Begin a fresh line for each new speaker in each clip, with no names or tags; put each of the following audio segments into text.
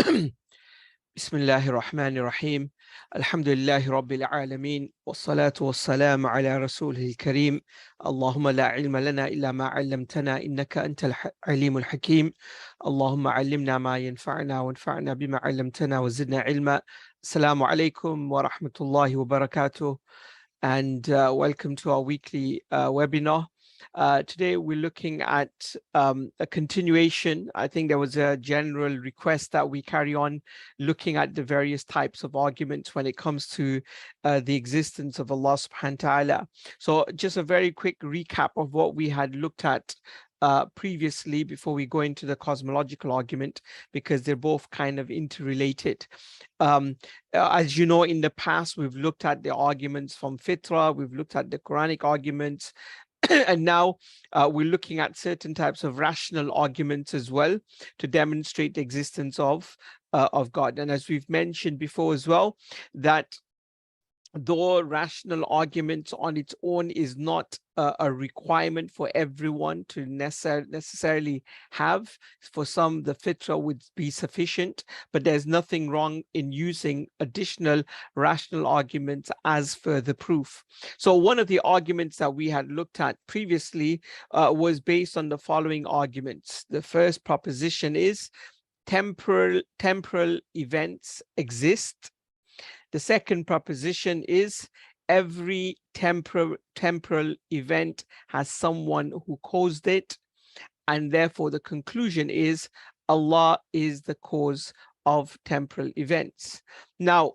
بسم الله الرحمن الرحيم الحمد لله رب العالمين والصلاة والسلام على رسوله الكريم اللهم لا علم لنا إلا ما علمتنا إنك أنت العليم الحكيم اللهم علمنا ما ينفعنا وانفعنا بما علمتنا وزدنا علما. Assalamu alaikum wa rahmatullahi wa barakatuh, and welcome to our weekly webinar. Today we're looking at a continuation. I think there was a general request that we carry on looking at the various types of arguments when it comes to the existence of Allah subhanahu wa ta'ala. So just a very quick recap of what we had looked at previously before we go into the cosmological argument, because they're both kind of interrelated. As you know, in the past, we've looked at the arguments from Fitra, we've looked at the Quranic arguments, and now we're looking at certain types of rational arguments as well to demonstrate the existence of God. And as we've mentioned before as well, that though rational arguments on its own is not a requirement for everyone to necessarily have. For some, the fitra would be sufficient, but there's nothing wrong in using additional rational arguments as further proof. So one of the arguments that we had looked at previously was based on the following arguments. The first proposition is temporal events exist. The second proposition is every temporal event has someone who caused it, and therefore the conclusion is Allah is the cause of temporal events. Now,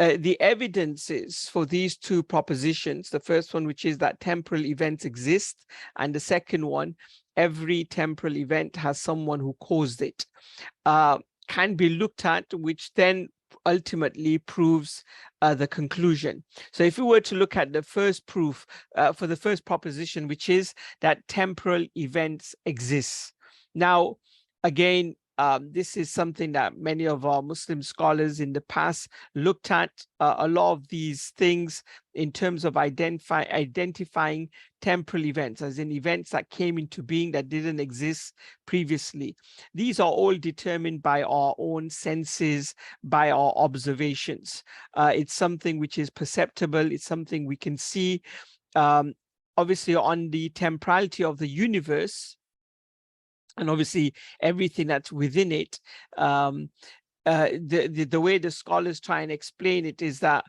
the evidences for these two propositions, the first one, which is that temporal events exist, and the second one, every temporal event has someone who caused it, can be looked at, which then ultimately proves the conclusion. So if we were to look at the first proof for the first proposition, which is that temporal events exist. Now, again, this is something that many of our Muslim scholars in the past looked at, a lot of these things in terms of identifying temporal events, as in events that came into being that didn't exist previously. These are all determined by our own senses, by our observations. It's something which is perceptible, it's something we can see. Obviously, on the temporality of the universe, and obviously everything that's within it, the way the scholars try and explain it is that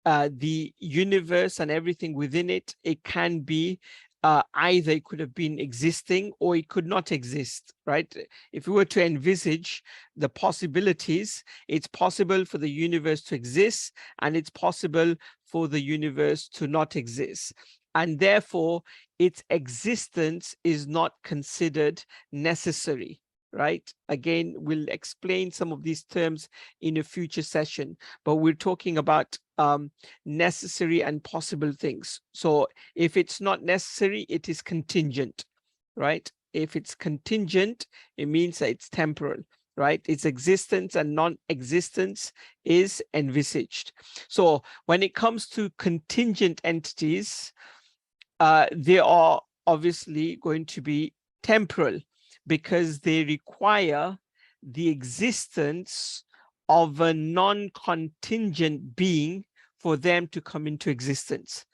the universe and everything within it, it can be either it could have been existing or it could not exist, right? If we were to envisage the possibilities, it's possible for the universe to exist and it's possible for the universe to not exist. And therefore, its existence is not considered necessary, right? Again, we'll explain some of these terms in a future session, but we're talking about necessary and possible things. So if it's not necessary, it is contingent, right? If it's contingent, it means that it's temporal, right? Its existence and non-existence is envisaged. So when it comes to contingent entities, they are obviously going to be temporal because they require the existence of a non-contingent being for them to come into existence.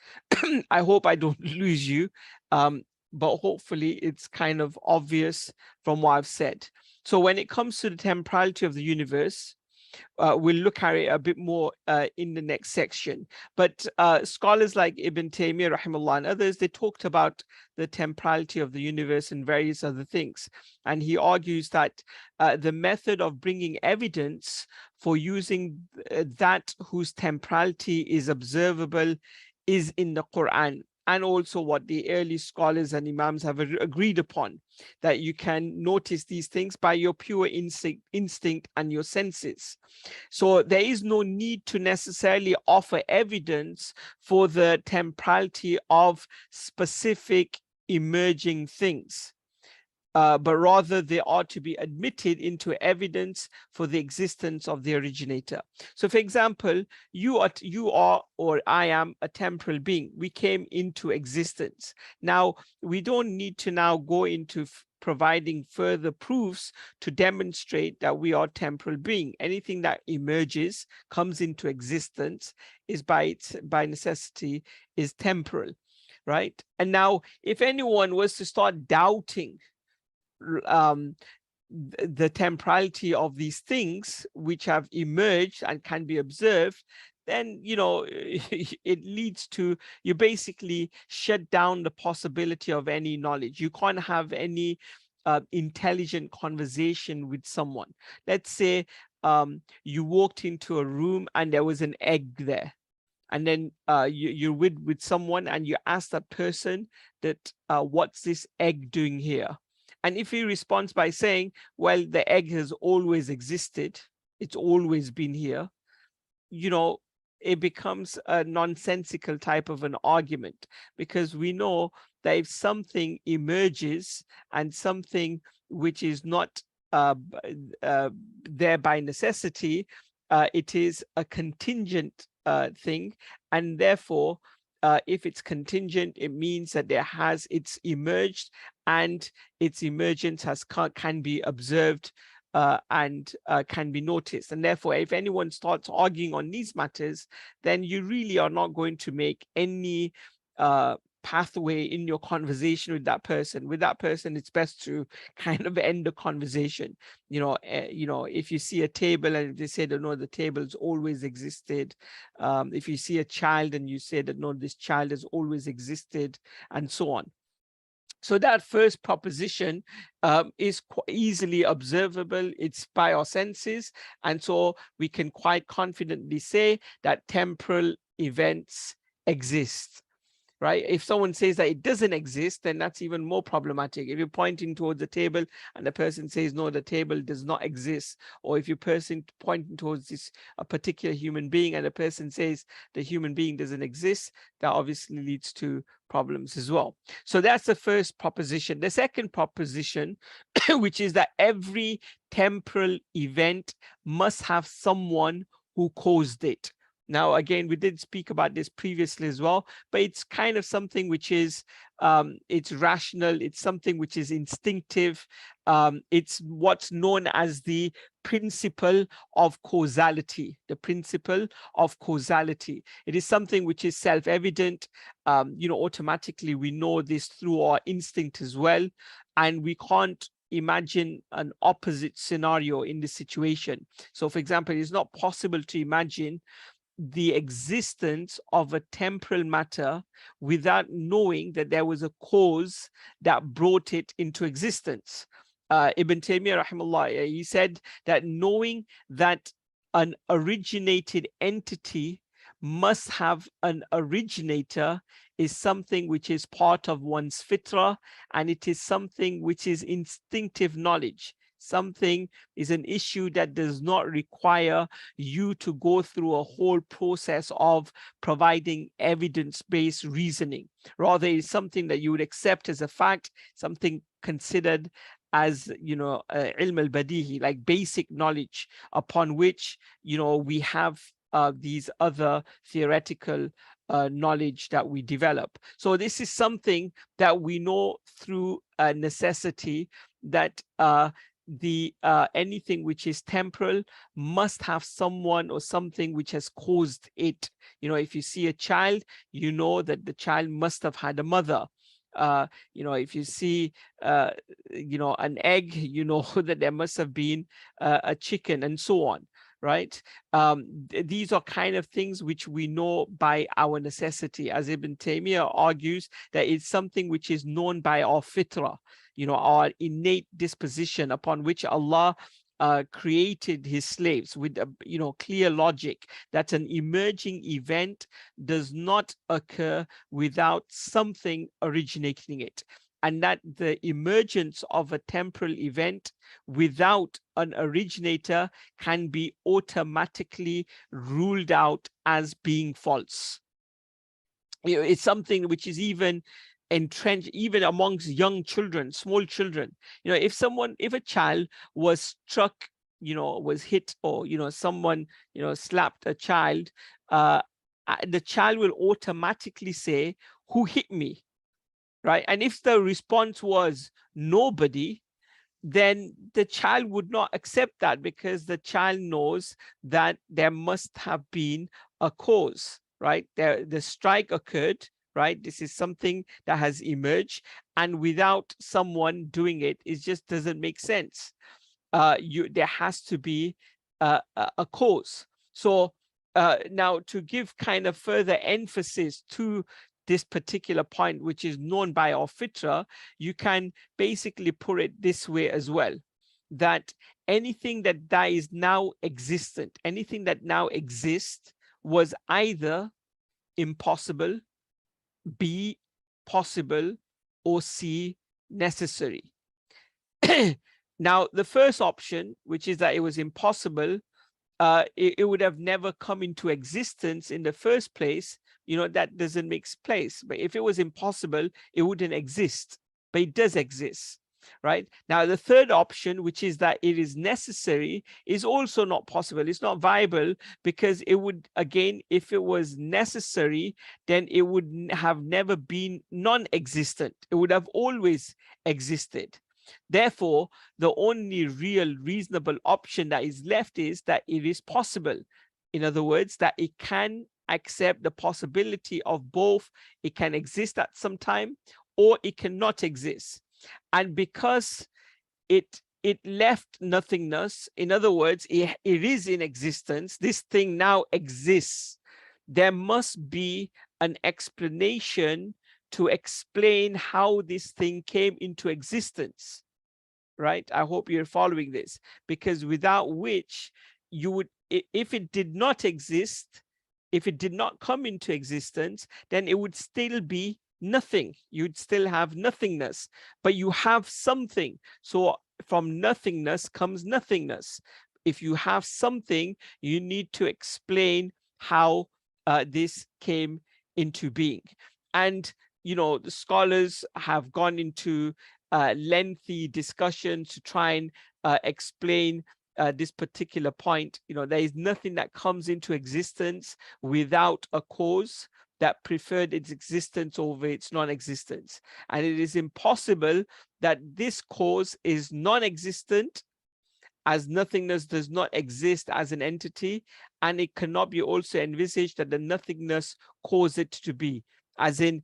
I hope I don't lose you, but hopefully it's kind of obvious from what I've said. So when it comes to the temporality of the universe, we'll look at it a bit more in the next section. But scholars like Ibn Taymiyyah, rahimahullah, and others, they talked about the temporality of the universe and various other things. And he argues that the method of bringing evidence for using that whose temporality is observable is in the Quran, and also what the early scholars and imams have agreed upon, that you can notice these things by your pure instinct and your senses. So there is no need to necessarily offer evidence for the temporality of specific emerging things. But rather they are to be admitted into evidence for the existence of the originator. So for example, you are or I am a temporal being. We came into existence. Now, we don't need to now go into providing further proofs to demonstrate that we are temporal being. Anything that emerges, comes into existence, is by necessity is temporal, right? And now, if anyone was to start doubting the temporality of these things which have emerged and can be observed, then it leads to, you basically shut down the possibility of any knowledge. You can't have any intelligent conversation with someone. Let's say you walked into a room and there was an egg there, and then you're with someone and you ask that person that what's this egg doing here? And if he responds by saying, well, the egg has always existed, it's always been here, it becomes a nonsensical type of an argument, because we know that if something emerges and something which is not there by necessity, it is a contingent thing, and therefore if it's contingent, it means that it's emerged, and its emergence can be observed and can be noticed. And therefore, if anyone starts arguing on these matters, then you really are not going to make any pathway in your conversation with that person. With that person, it's best to kind of end the conversation. If you see a table and they say that no, the table's always existed. If you see a child and you say that no, this child has always existed, and so on. So that first proposition is easily observable. It's by our senses. And so we can quite confidently say that temporal events exist. Right? If someone says that it doesn't exist, then that's even more problematic. If you're pointing towards the table and the person says, no, the table does not exist, or if you're pointing towards a particular human being and the person says the human being doesn't exist, that obviously leads to problems as well. So that's the first proposition. The second proposition, which is that every temporal event must have someone who caused it. Now, again, we did speak about this previously as well, but it's kind of something which is, it's rational. It's something which is instinctive. It's what's known as the principle of causality, the principle of causality. It is something which is self-evident. Automatically, we know this through our instinct as well, and we can't imagine an opposite scenario in this situation. So, for example, it's not possible to imagine the existence of a temporal matter without knowing that there was a cause that brought it into existence. Ibn Taymiyyah, rahimahullah, he said that knowing that an originated entity must have an originator is something which is part of one's fitrah, and it is something which is instinctive knowledge. Something is an issue that does not require you to go through a whole process of providing evidence-based reasoning. Rather, it's something that you would accept as a fact, something considered as, ilm al-badihi, like basic knowledge, upon which, we have these other theoretical knowledge that we develop. So this is something that we know through necessity, that anything which is temporal must have someone or something which has caused it. If you see a child, you know that the child must have had a mother. If you see an egg, you know that there must have been a chicken, and so on. Right? These are kind of things which we know by our necessity. As Ibn Taymiyyah argues, that it's something which is known by our fitrah, our innate disposition, upon which Allah created his slaves with clear logic, that an emerging event does not occur without something originating it, and that the emergence of a temporal event without an originator can be automatically ruled out as being false. It's something which is even entrenched, even amongst young children, small children. If a child was struck, was hit, or someone slapped a child, the child will automatically say, who hit me? right? And if the response was nobody, then the child would not accept that, because the child knows that there must have been a cause, right? The strike occurred, right? This is something that has emerged, and without someone doing it, it just doesn't make sense. There has to be a cause. So now, to give kind of further emphasis to this particular point, which is known by our fitra, you can basically put it this way as well, that anything that is now existent, anything that now exists, was either impossible, B, possible, or C, necessary. Now, the first option, which is that it was impossible, it would have never come into existence in the first place. You know, that doesn't make place. But if it was impossible, it wouldn't exist. But it does exist, right? Now, the third option, which is that it is necessary, is also not possible. It's not viable, because it would, again, if it was necessary, then it would have never been non-existent. It would have always existed. Therefore, the only real reasonable option that is left is that it is possible. In other words, that it can accept the possibility of both. It can exist at some time, or it cannot exist. And because it left nothingness, in other words, it is in existence, this thing now exists, there must be an explanation to explain how this thing came into existence, right? I hope you're following this, because without which you would, if it did not exist, if it did not come into existence, then it would still be nothing. You'd still have nothingness, but you have something. So from nothingness comes nothingness. If you have something, you need to explain how this came into being. And you know, the scholars have gone into lengthy discussion to try and explain this particular point. You know, there is nothing that comes into existence without a cause that preferred its existence over its non-existence. And it is impossible that this cause is non-existent, as nothingness does not exist as an entity, and it cannot be also envisaged that the nothingness caused it to be, as in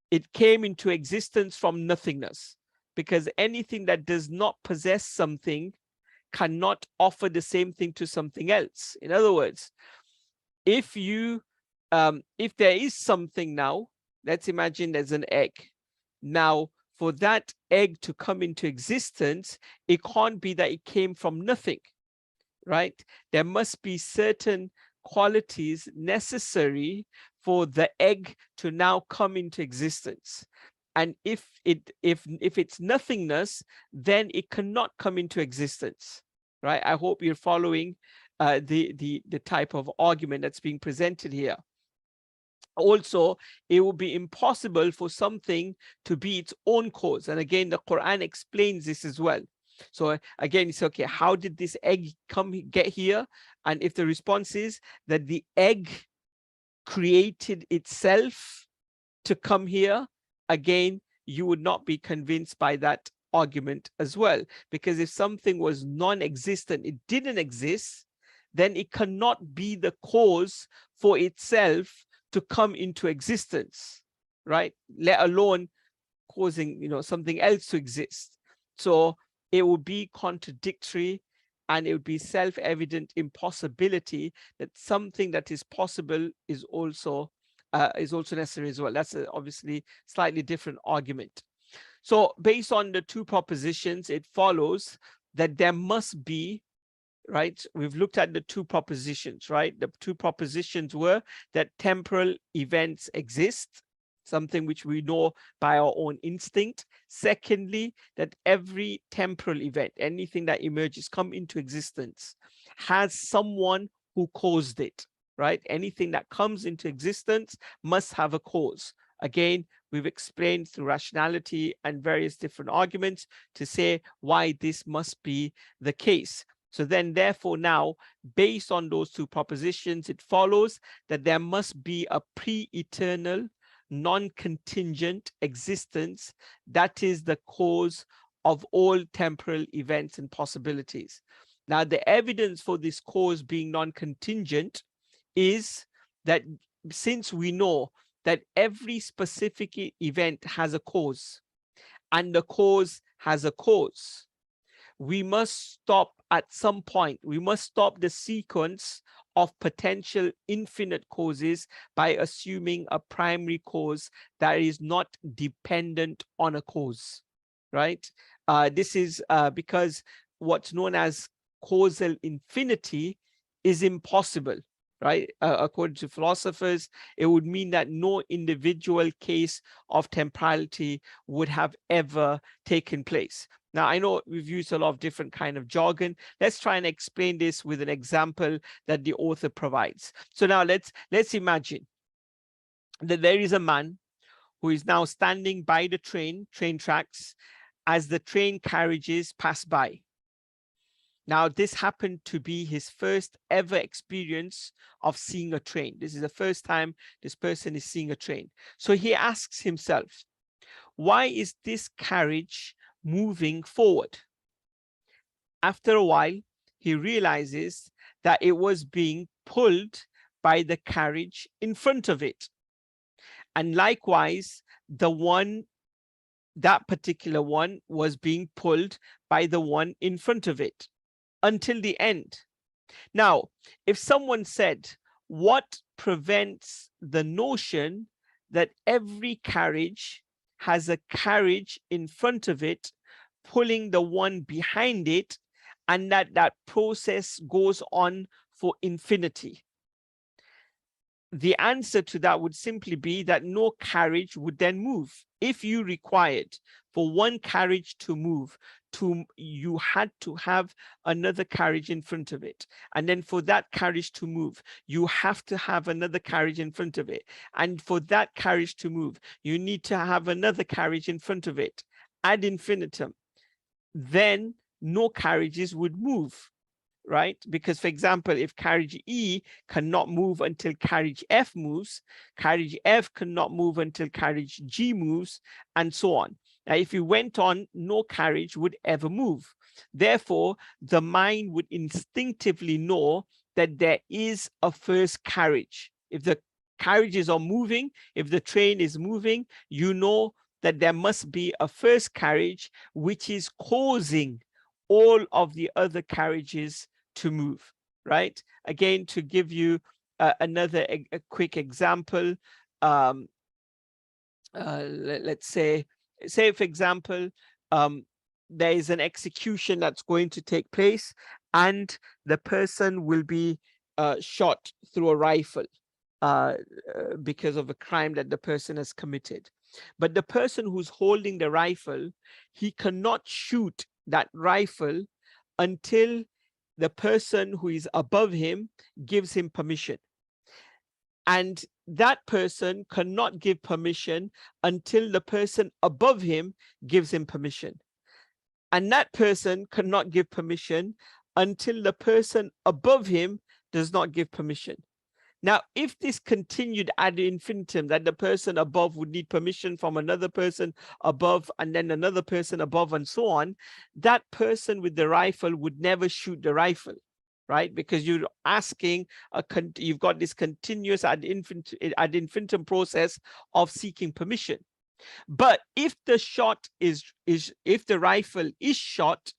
it came into existence from nothingness, because anything that does not possess something cannot offer the same thing to something else. In other words, if there is something now, let's imagine there's an egg. Now, for that egg to come into existence, it can't be that it came from nothing, right? There must be certain qualities necessary for the egg to now come into existence. And if it's nothingness, then it cannot come into existence, right? I hope you're following the type of argument that's being presented here. Also, it would be impossible for something to be its own cause. And again, the Quran explains this as well. So again, it's okay, how did this egg get here? And if the response is that the egg created itself to come here, again, you would not be convinced by that argument as well. Because if something was non-existent, it didn't exist, then it cannot be the cause for itself to come into existence, right? Let alone causing, you know, something else to exist. So it would be contradictory, and it would be self-evident impossibility that something that is possible is also necessary as well. That's obviously slightly different argument. So based on the two propositions, it follows that there must be, right? We've looked at the two propositions, right? The two propositions were that temporal events exist, something which we know by our own instinct. Secondly, that every temporal event, anything that emerges, come into existence, has someone who caused it, right? Anything that comes into existence must have a cause. Again, we've explained through rationality and various different arguments to say why this must be the case. So then, therefore, now, based on those two propositions, it follows that there must be a pre-eternal non-contingent existence that is the cause of all temporal events and possibilities. Now, the evidence for this cause being non-contingent is that since we know that every specific event has a cause and the cause has a cause, we must stop at some point. We must stop the sequence of potential infinite causes by assuming a primary cause that is not dependent on a cause, right? This is because what's known as causal infinity is impossible, right? According to philosophers, it would mean that no individual case of temporality would have ever taken place. Now, I know we've used a lot of different kind of jargon. Let's try and explain this with an example that the author provides. So now let's imagine that there is a man who is now standing by the train tracks as the train carriages pass by. Now, this happened to be his first ever experience of seeing a train. This is the first time this person is seeing a train. So he asks himself, why is this carriage moving forward? After a while, he realizes that it was being pulled by the carriage in front of it. And likewise, that particular one was being pulled by the one in front of it until the end. Now, if someone said, what prevents the notion that every carriage has a carriage in front of it pulling the one behind it, and that process goes on for infinity? The answer to that would simply be that no carriage would then move. If you required for one carriage to move, you had to have another carriage in front of it. And then for that carriage to move, you have to have another carriage in front of it. And for that carriage to move, you need to have another carriage in front of it ad infinitum. Then no carriages would move, right? Because, for example, if carriage E cannot move until carriage F moves, carriage F cannot move until carriage G moves, and so on. Now, if you went on, no carriage would ever move. Therefore, the mind would instinctively know that there is a first carriage. If the carriages are moving, if the train is moving, you know that there must be a first carriage which is causing all of the other carriages to move, right? Again, to give you another a quick example, let's say for example, there is an execution that's going to take place and the person will be shot through a rifle because of a crime that the person has committed. But the person who's holding the rifle, he cannot shoot that rifle until the person who is above him gives him permission. And that person cannot give permission until the person above him gives him permission. And that person cannot give permission until the person above him does not give permission. Now, if this continued ad infinitum, that the person above would need permission from another person above and then another person above and so on, that person with the rifle would never shoot the rifle, right? Because you're asking, you've got this continuous ad infinitum process of seeking permission. But if the shot if the rifle is shot,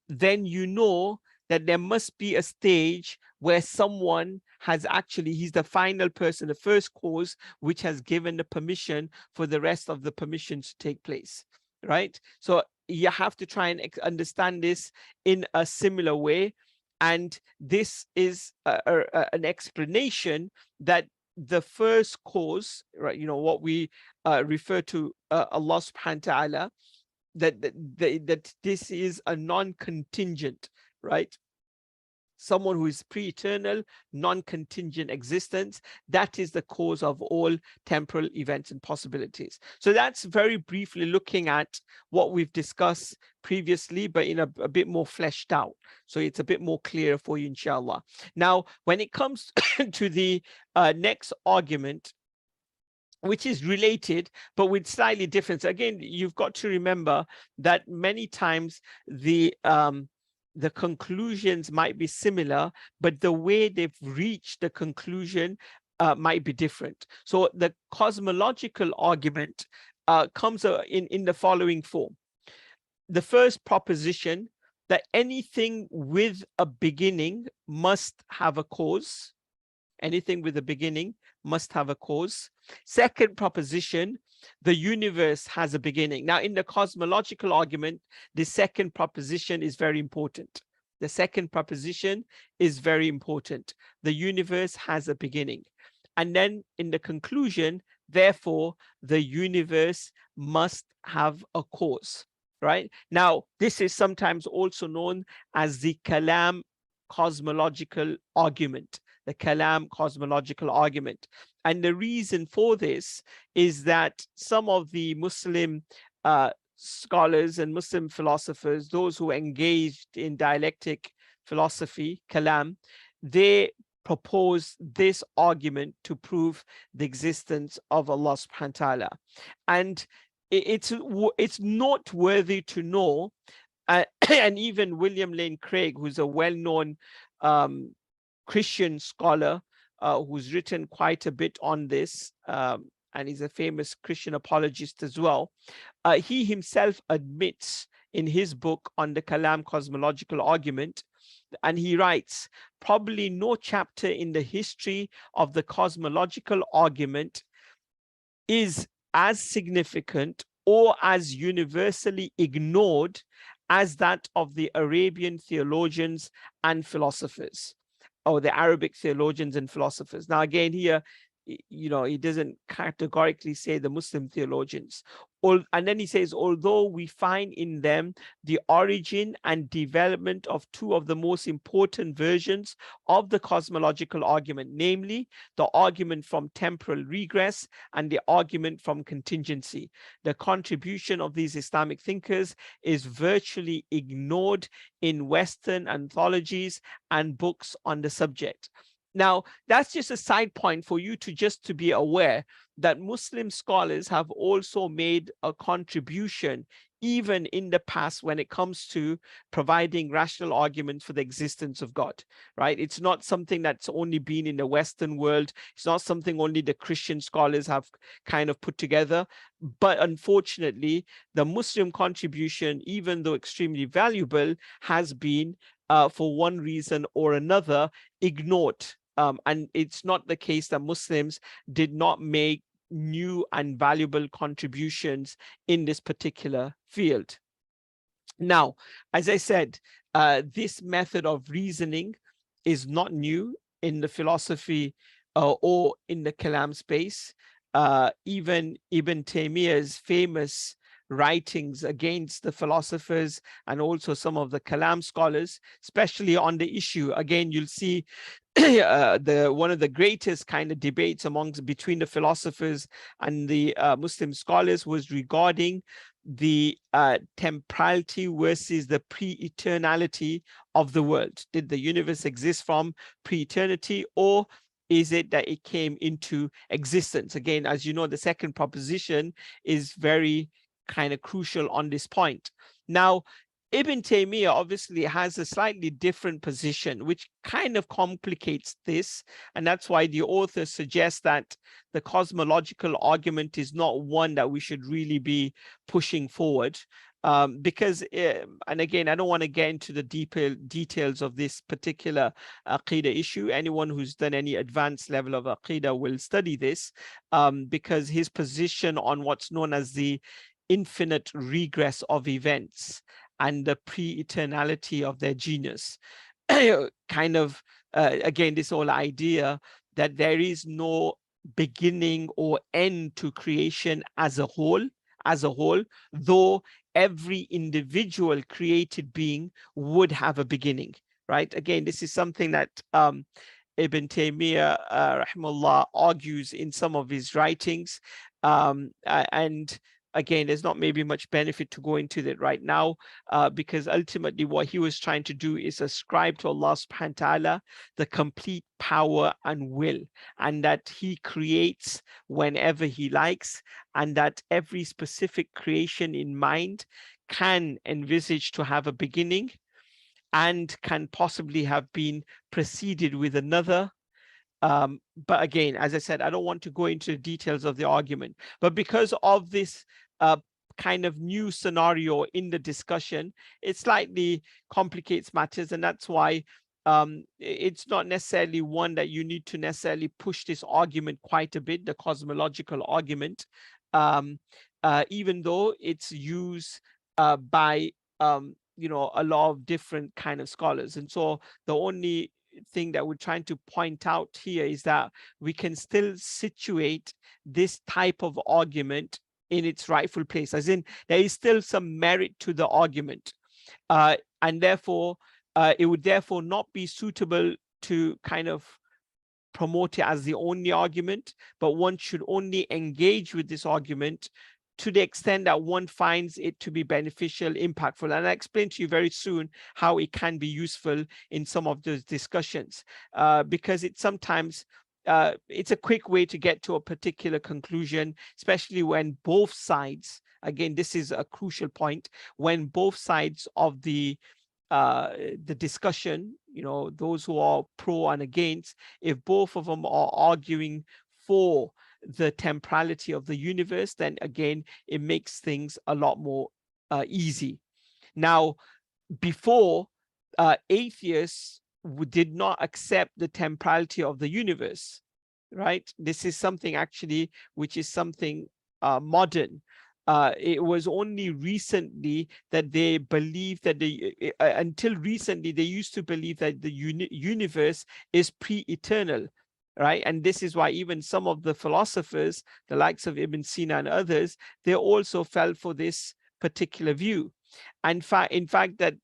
then you know that there must be a stage where someone has actually, he's the final person, the first cause, which has given the permission for the rest of the permissions to take place, right? So you have to try and understand this in a similar way. And this is an explanation that the first cause, right, you know, what we refer to Allah subhanahu wa ta'ala, that this is a non-contingent, right? Someone who is pre-eternal, non-contingent existence, that is the cause of all temporal events and possibilities. So that's very briefly looking at what we've discussed previously, but in a bit more fleshed out. So it's a bit more clear for you, inshallah. Now, when it comes to the next argument, which is related, but with slightly difference. Again, you've got to remember that many times the conclusions might be similar, but the way they've reached the conclusion might be different. So the cosmological argument comes in the following form. The first proposition, that anything with a beginning must have a cause. Anything with a beginning must have a cause. Second proposition, the universe has a beginning. Now, in the cosmological argument, the second proposition is very important. The second proposition is very important. The universe has a beginning. And then in the conclusion, therefore, the universe must have a cause, right? Now, this is sometimes also known as the Kalam cosmological argument. The Kalam cosmological argument. And the reason for this is that some of the Muslim scholars and Muslim philosophers, those who engaged in dialectic philosophy, Kalam, they propose this argument to prove the existence of Allah subhanahu wa ta'ala. And it's noteworthy to know, and even William Lane Craig, who's a well-known Christian scholar who's written quite a bit on this, and he's a famous Christian apologist as well. He himself admits in his book on the Kalam cosmological argument, and he writes, probably no chapter in the history of the cosmological argument is as significant or as universally ignored as that of the Arabian theologians and philosophers, or the Arabic theologians and philosophers. Now, again, here, he doesn't categorically say the Muslim theologians. And then he says, although we find in them the origin and development of two of the most important versions of the cosmological argument, namely the argument from temporal regress and the argument from contingency. The contribution of these Islamic thinkers is virtually ignored in Western anthologies and books on the subject. Now, that's just a side point for you to be aware that Muslim scholars have also made a contribution even in the past when it comes to providing rational arguments for the existence of God, right? It's not something that's only been in the Western world. It's not something only the Christian scholars have kind of put together. But unfortunately, the Muslim contribution, even though extremely valuable, has been, for one reason or another, ignored. And it's not the case that Muslims did not make new and valuable contributions in this particular field. Now, as I said, this method of reasoning is not new in the philosophy or in the Kalam space. Even Ibn Taymiyyah's famous writings against the philosophers and also some of the Kalam scholars, especially on the issue. Again, you'll see one of the greatest kind of debates between the philosophers and the Muslim scholars was regarding the temporality versus the pre-eternality of the world. Did the universe exist from pre-eternity, or is it that it came into existence? Again, as you know, the second proposition is very kind of crucial on this point. Now, Ibn Taymiyyah obviously has a slightly different position, which kind of complicates this. And that's why the author suggests that the cosmological argument is not one that we should really be pushing forward. Because, and again, I don't want to get into the deeper details of this particular Aqidah issue. Anyone who's done any advanced level of Aqidah will study this, because his position on what's known as the infinite regress of events and the pre-eternality of their genius. Kind of, again, this whole idea that there is no beginning or end to creation as a whole, though every individual created being would have a beginning, right? Again, this is something that Ibn Taymiyyah, rahimahullah, argues in some of his writings. And again, there's not maybe much benefit to go into that right now, because ultimately what he was trying to do is ascribe to Allah subhanahu wa ta'ala the complete power and will, and that he creates whenever he likes, and that every specific creation in mind can envisage to have a beginning and can possibly have been preceded with another. But again, as I said, I don't want to go into the details of the argument, but because of this kind of new scenario in the discussion, it slightly complicates matters, and that's why it's not necessarily one that you need to necessarily push this argument quite a bit, the cosmological argument, even though it's used by a lot of different kind of scholars. And so the only thing that we're trying to point out here is that we can still situate this type of argument in its rightful place, as in there is still some merit to the argument, and therefore it would therefore not be suitable to kind of promote it as the only argument, but one should only engage with this argument to the extent that one finds it to be beneficial, impactful. And I'll explain to you very soon how it can be useful in some of those discussions, because it's sometimes it's a quick way to get to a particular conclusion, especially when both sides, again, this is a crucial point, when both sides of the discussion, those who are pro and against, if both of them are arguing for the temporality of the universe, then again, it makes things a lot more easy. Now, before, atheists did not accept the temporality of the universe, right? This is something actually which is something modern. It was only recently that they believed that until recently, they used to believe that the universe is pre-eternal, right? And this is why even some of the philosophers, the likes of Ibn Sina and others, they also fell for this particular view. And in fact, that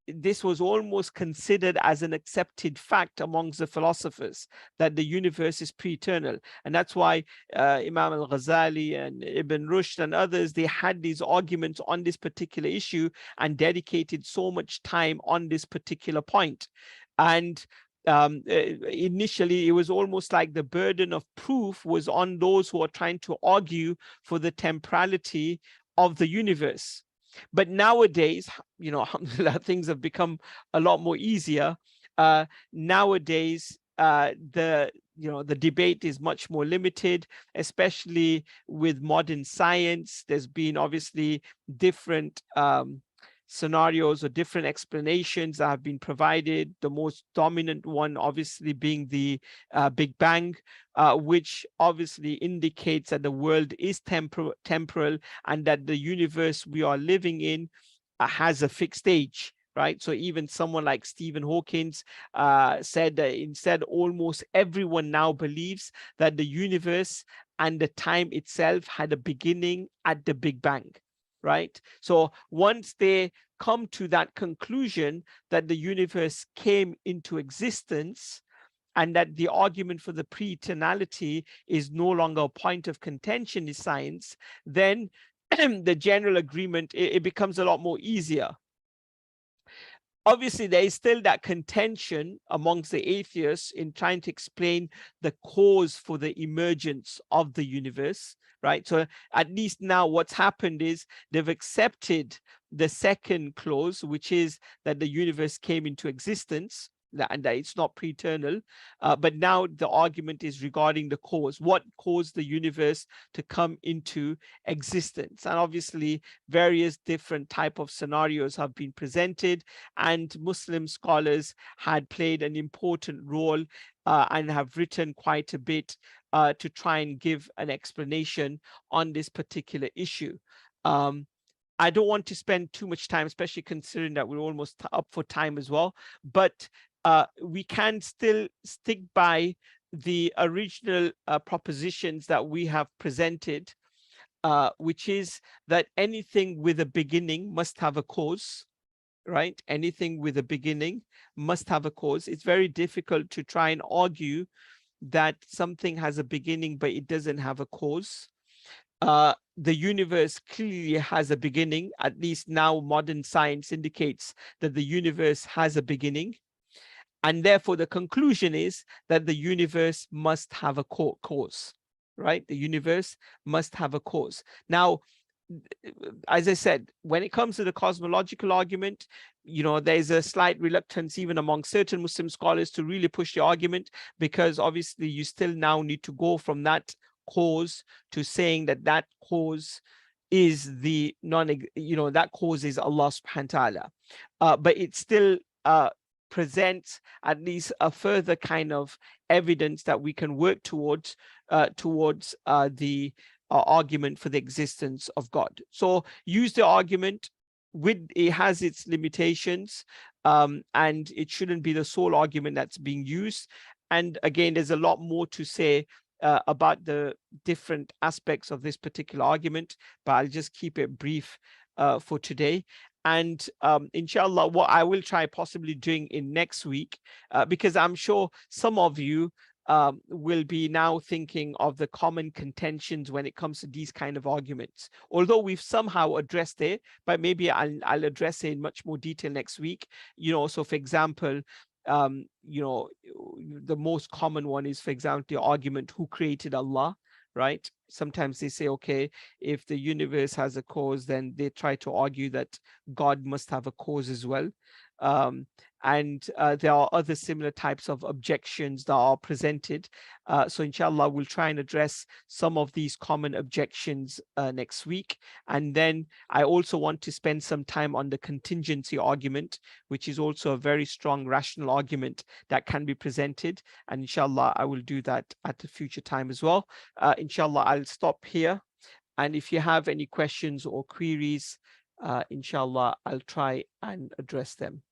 this was almost considered as an accepted fact amongst the philosophers, that the universe is pre-eternal. And that's why Imam al-Ghazali and Ibn Rushd and others, they had these arguments on this particular issue and dedicated so much time on this particular point. And initially, it was almost like the burden of proof was on those who are trying to argue for the temporality of the universe. But nowadays, alhamdulillah, things have become a lot more easier. Nowadays, the debate is much more limited, especially with modern science. There's been obviously different scenarios or different explanations that have been provided. The most dominant one obviously being the Big Bang, which obviously indicates that the world is temporal and that the universe we are living in has a fixed age, right? So even someone like Stephen Hawking said that instead almost everyone now believes that the universe and the time itself had a beginning at the Big Bang. Right? So once they come to that conclusion that the universe came into existence and that the argument for the pre-eternality is no longer a point of contention in science, then the general agreement, it becomes a lot more easier. Obviously, there is still that contention amongst the atheists in trying to explain the cause for the emergence of the universe, right? So at least now what's happened is they've accepted the second clause, which is that the universe came into existence and that it's not pre-eternal. But now the argument is regarding the cause. What caused the universe to come into existence? And obviously, various different type of scenarios have been presented, and Muslim scholars had played an important role and have written quite a bit to try and give an explanation on this particular issue. I don't want to spend too much time, especially considering that we're almost up for time as well, but we can still stick by the original propositions that we have presented, which is that anything with a beginning must have a cause, right? Anything with a beginning must have a cause. It's very difficult to try and argue that something has a beginning, but it doesn't have a cause. the universe clearly has a beginning. At least now modern science indicates that the universe has a beginning. And therefore, the conclusion is that the universe must have a cause, right? The universe must have a cause. Now, as I said, when it comes to the cosmological argument, there's a slight reluctance even among certain Muslim scholars to really push the argument, because obviously you still now need to go from that cause to saying that that cause is the that cause is Allah subhanahu wa ta'ala. But it still presents at least a further kind of evidence that we can work towards the argument for the existence of God. So use the argument. It has its limitations, and it shouldn't be the sole argument that's being used. And again, there's a lot more to say about the different aspects of this particular argument, but I'll just keep it brief for today. And inshallah, what I will try possibly doing in next week, because I'm sure some of you will be now thinking of the common contentions when it comes to these kind of arguments. Although we've somehow addressed it, but maybe I'll address it in much more detail next week. So for example, the most common one is, for example, the argument, who created Allah, right? Sometimes they say, okay, if the universe has a cause, then they try to argue that God must have a cause as well. And there are other similar types of objections that are presented. So inshallah, we'll try and address some of these common objections next week. And then I also want to spend some time on the contingency argument, which is also a very strong rational argument that can be presented. And inshallah, I will do that at a future time as well. Inshallah, I'll stop here. And if you have any questions or queries, inshallah, I'll try and address them.